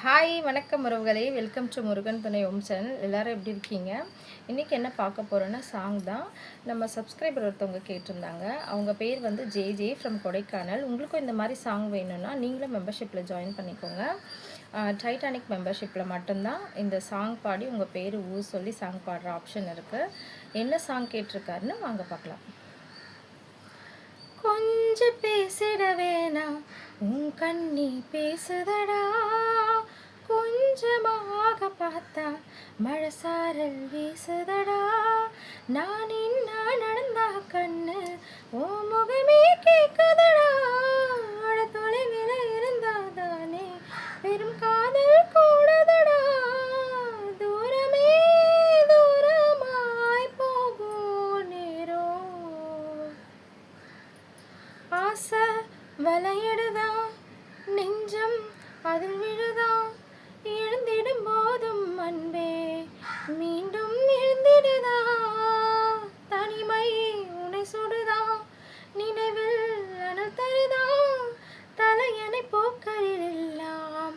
Hi வணக்கம் உறவுகளே, welcome to Murugan துணை ஓம் சேனல். எல்லோரும் எப்படி இருக்கீங்க? இன்றைக்கி என்ன பார்க்க போகிறோன்னா சாங் தான். நம்ம சப்ஸ்கிரைபர் ஒருத்தவங்க கேட்டிருந்தாங்க. அவங்க பேர் வந்து ஜே ஃப்ரம் கொடைக்கானல். உங்களுக்கும் இந்த மாதிரி சாங் வேணும்னா நீங்களும் மெம்பர்ஷிப்பில் ஜாயின் பண்ணிக்கோங்க. டைட்டானிக் மெம்பர்ஷிப்பில் மட்டும்தான் இந்த சாங் பாடி உங்கள் பேர் ஊர் சொல்லி சாங் பாடுற ஆப்ஷன் இருக்குது. என்ன சாங் கேட்டிருக்காருன்னு வாங்க பார்க்கலாம். கொஞ்சம் பேசிட வேணாம், உன் கண்ணி பேசுதடா, கொஞ்சமாக பார்த்தா மழை சாரல் வீசுதடா, நான் என்ன நடந்தா கண்ணு ஓ முகமே கேட்குதடா, தொலைவில் இருந்தாதானே பெரும் காதல் கூடதடா, தூரமே தூரமாய் போகும் நேரம், ஆசை வலையிடுதான் நெஞ்சம் அதில் விழுதான், எழுந்திடும் போதும் அன்பே மீண்டும் எழுந்திடுதா, தனிமை உனை சுடுதா, நினைவில் அனல் தருதா, தலையணை போக்களில் எல்லாம்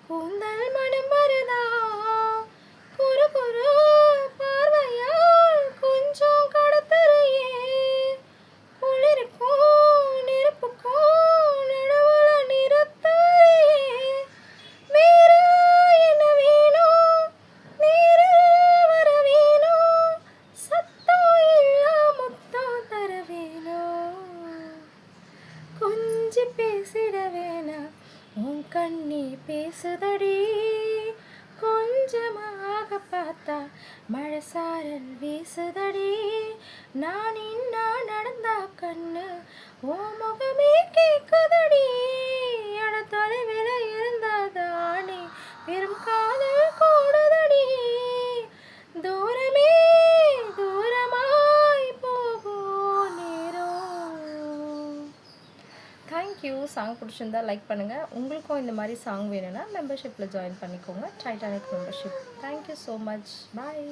கூந்தல் மனம் வருதா, குறு குறு பார்வையால் கொஞ்சம் கடத்தரையே, குளிருக்கும் நெருப்புக்கும் நடுவுல நிறுத்தரையே, வேற என்ன வேணும், நேரில் வர வேணும், சத்தம் இல்லா முத்தம் தர வேணும், கொஞ்சம் பேசிட வேணாம் உன் கண்ணி பேசுதடி, கொஞ்சமாக பார்த்தா மழை சாரல் வீசுதடி, நான் என்ன நடந்தா கண்ணு ஓ முகமே கேட்குதடி, அட தொலைவில் இருந்தாதானே பெரும் காதல் கூடுதடி, தூரமே தூரமாய் போகும் நேரம். தேங்க்யூ. சாங் பிடிச்சிருந்தா லைக் பண்ணுங்கள். உங்களுக்கும் இந்த மாதிரி சாங் வேணும்னா மெம்பர்ஷிப்பில் ஜாயின் பண்ணிக்கோங்க. Titanic membership. Thank you so much. பாய்.